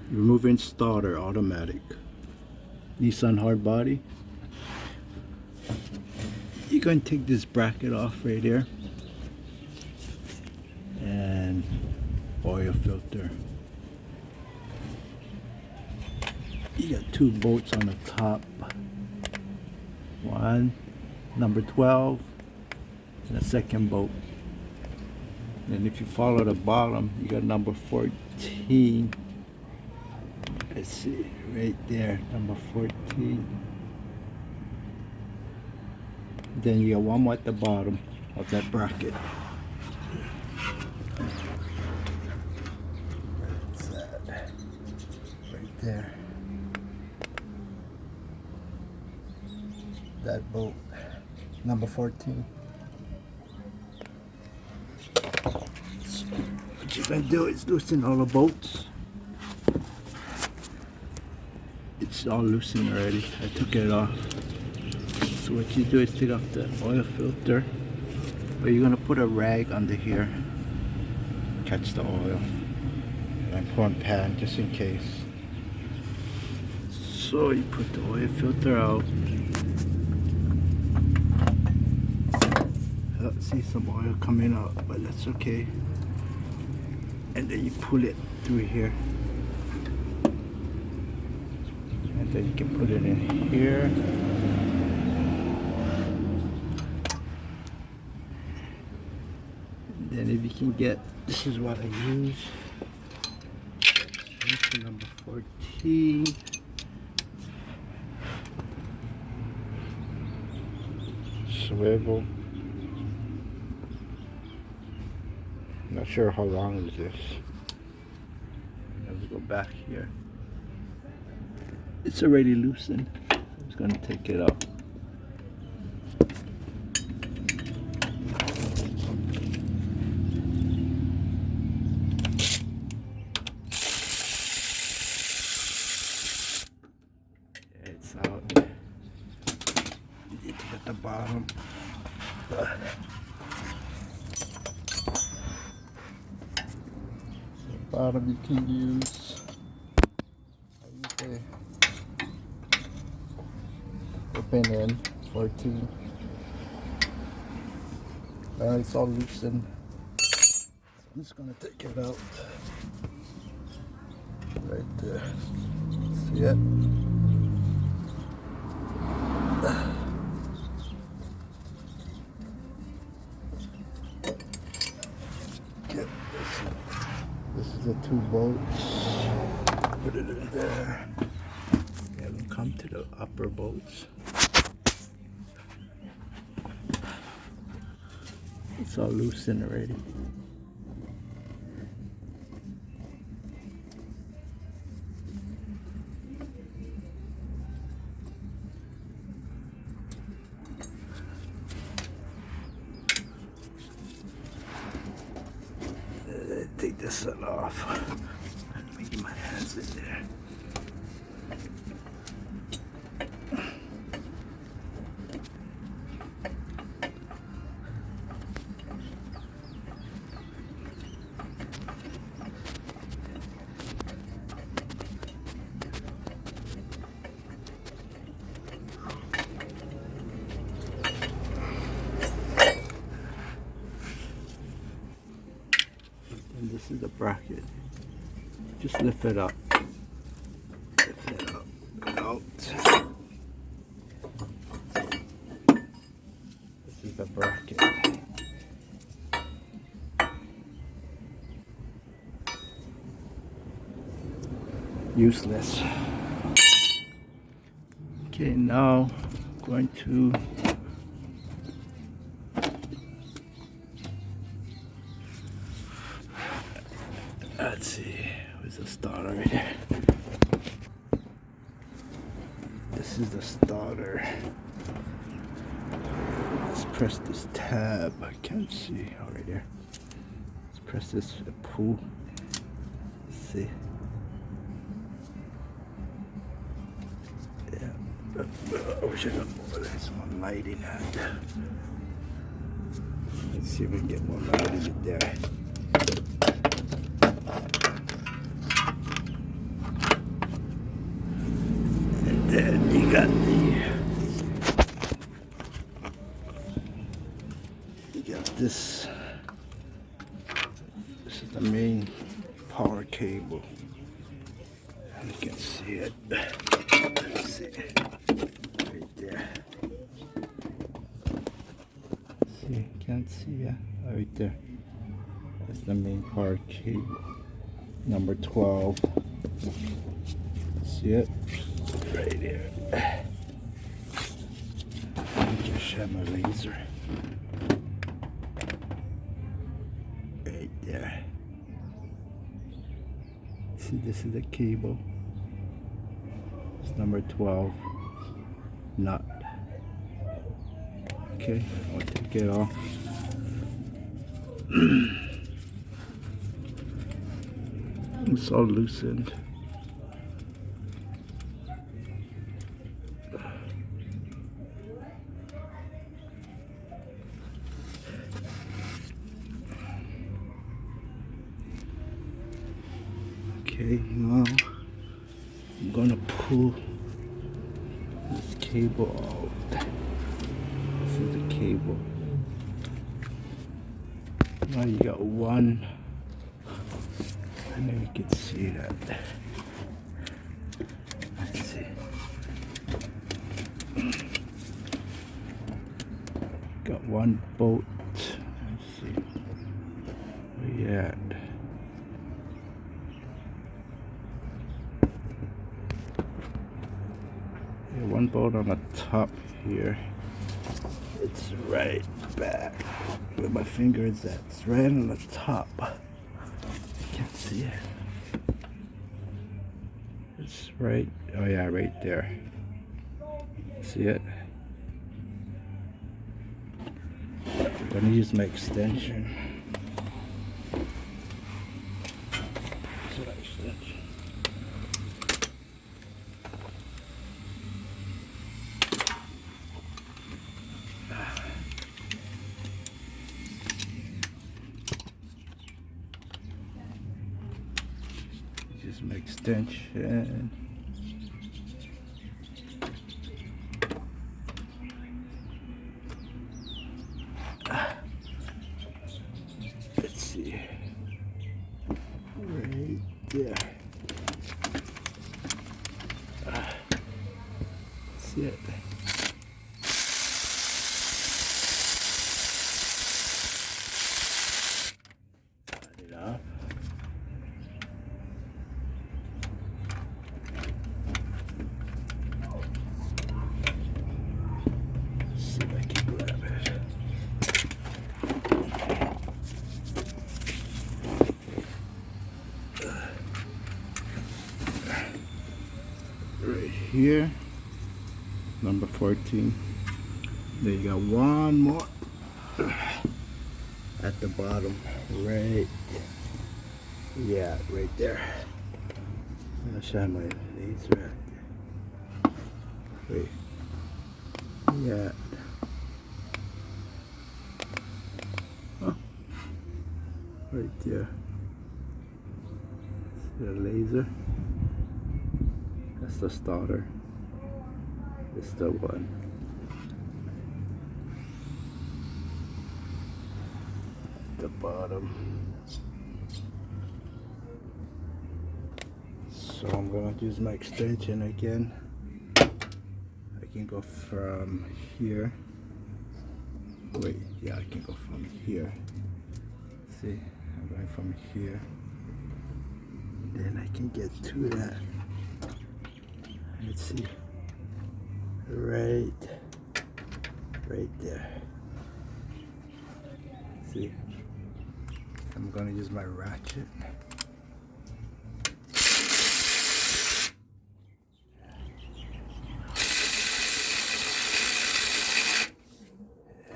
Removing starter automatic. Nissan hardbody. You're going to take this bracket off right here. And oil filter. You got two bolts on the top. One, number 12, and a second bolt. And if you follow the bottom, you got number 14. Let's see, right there, number 14. Then you got one more at the bottom of that bracket. Where's that? Right there. That bolt, number 14. So what you're gonna do is loosen all the bolts. It's all loosened already. I took it off. So what you do is take off the oil filter, but you're gonna put a rag under here, catch the oil, and pour in pan just in case. So you put the oil filter out. See some oil coming out, but that's okay. And then you pull it through here, and then you can put it in here. And then if you can get, this is what I use. This is number 14. Swivel. Not sure how long is this. Let's go back here. It's already loosened. I'm just gonna take it out. It's out. You need to get the bottom. Bottom you can use, open in 14. It's all loosened, so I'm just gonna take it out right there. See it? Get this. This is the two bolts. Put it in there. And we'll come to the upper bolts. It's all loosened already. Take this one off. Let me get my hands in there. And this is the bracket. Just lift it up. Lift it up. Out. This is the bracket. Useless. Okay, now I'm going to let's see, where's the starter right there? This is the starter. Let's press this tab. I can't see. Oh, right there. Let's press this pull. Let's see. Yeah. I wish I got more of this one light in that. Let's see if we can get more light in it there. got this. This is the main power cable. You can see it. Let's see, right there. See, can't see it right there. That's the main power cable, number 12. See it right there. Let me just share my laser. Right there. See, this is the cable. It's number 12 nut. Okay, I'll take it off. It's all loosened. Okay, now I'm gonna pull this cable out. This is the cable. Now you got one. I know you can see that. Let's see. Got one bolt. Let's see. Where you at? Yeah, one bolt on the top here. It's right back where my finger is at. It's right on the top. Can't see it. It's right, oh yeah, right there. See it? I'm gonna use my extension. So that extension. Use my extension. Let's see. Right there. See it? Cut it off. See if I can grab it. Right here, number 14. Then you got one more at the bottom, right? Yeah, right there. I'll shine my laser at there. Wait. Yeah. Oh, right there. See the laser? That's the starter. It's the one. At the bottom. So I'm gonna use my extension again. I can go from here. Wait, yeah, I can go from here. See, I'm going from here. Then I can get to that. Let's see. Right there. See, I'm gonna use my ratchet.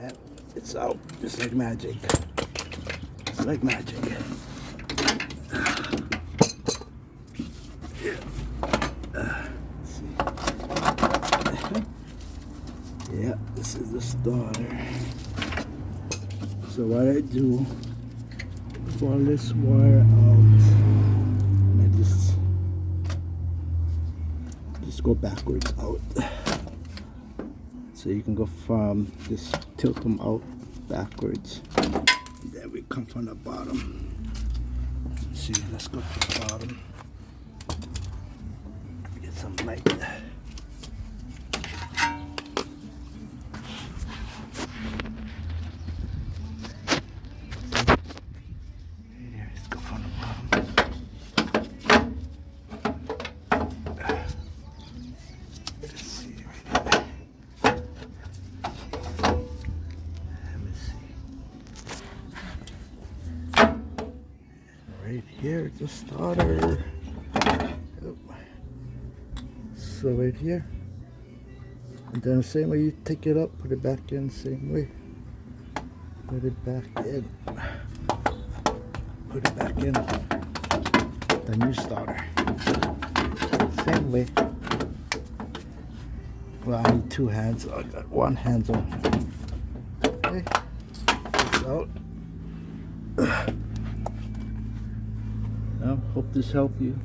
Yep, it's out. Just like magic. It's like magic. Yeah, this is the starter. So what I do, pull this wire out, and I just go backwards out. So you can go from this, tilt them out backwards, and then we come from the bottom. See, let's go to the bottom. Get some light. Let's go from the bottom. Let's see right there. Let me see. Right here, the starter. Oh. So right here, and then the same way you take it up, put it back in, same way. Put it back in. Put it back in. The new starter. Same way. Well, I need two hands. I got one hand on. Okay. It's out. Now, hope this helped you.